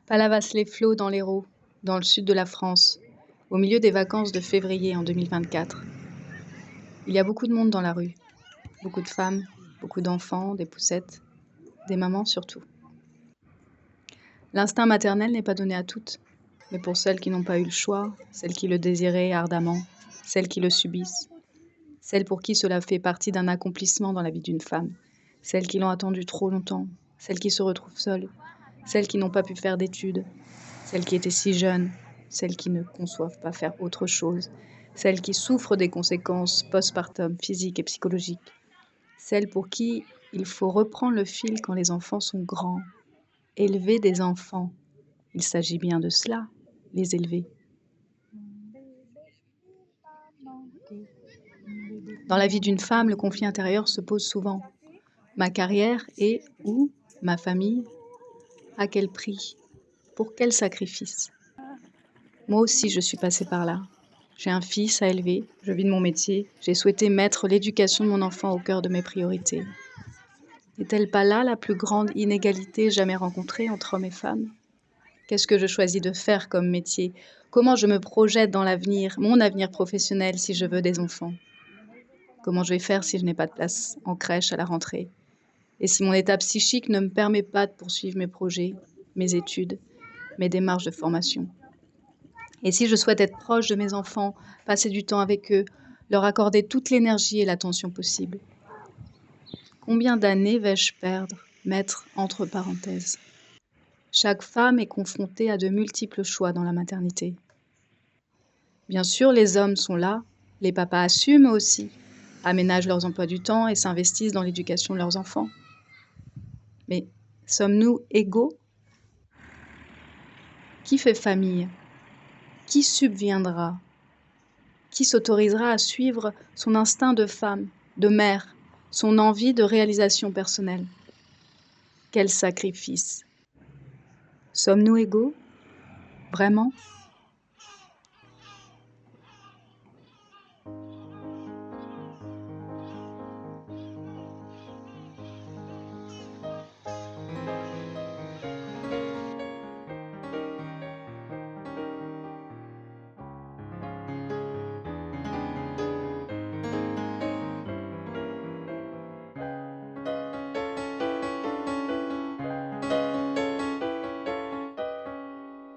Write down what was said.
Palavas-les-Flots dans l'Hérault, dans le sud de la France, au milieu des vacances de février en 2024. Il y a beaucoup de monde dans la rue, beaucoup de femmes, beaucoup d'enfants, des poussettes, des mamans surtout. L'instinct maternel n'est pas donné à toutes, mais pour celles qui n'ont pas eu le choix, celles qui le désiraient ardemment, celles qui le subissent, celles pour qui cela fait partie d'un accomplissement dans la vie d'une femme, celles qui l'ont attendu trop longtemps, celles qui se retrouvent seules, celles qui n'ont pas pu faire d'études, celles qui étaient si jeunes, celles qui ne conçoivent pas faire autre chose, celles qui souffrent des conséquences postpartum physiques et psychologiques, celles pour qui il faut reprendre le fil quand les enfants sont grands. Élever des enfants, il s'agit bien de cela, les élever. Dans la vie d'une femme, le conflit intérieur se pose souvent. Ma carrière et ou ma famille, à quel prix? Pour quel sacrifice? Moi aussi, je suis passée par là. J'ai un fils à élever, je vis de mon métier, j'ai souhaité mettre l'éducation de mon enfant au cœur de mes priorités. N'est-elle pas là la plus grande inégalité jamais rencontrée entre hommes et femmes? Qu'est-ce que je choisis de faire comme métier? Comment je me projette dans l'avenir, mon avenir professionnel si je veux des enfants? Comment je vais faire si je n'ai pas de place en crèche à la rentrée? Et si mon état psychique ne me permet pas de poursuivre mes projets, mes études, mes démarches de formation? Et si je souhaite être proche de mes enfants, passer du temps avec eux, leur accorder toute l'énergie et l'attention possible? Combien d'années vais-je perdre, mettre entre parenthèses? Chaque femme est confrontée à de multiples choix dans la maternité. Bien sûr, les hommes sont là, les papas assument aussi, aménagent leurs emplois du temps et s'investissent dans l'éducation de leurs enfants. Mais sommes-nous égaux? Qui fait famille? Qui subviendra? Qui s'autorisera à suivre son instinct de femme, de mère, son envie de réalisation personnelle? Quel sacrifice! Sommes-nous égaux? Vraiment?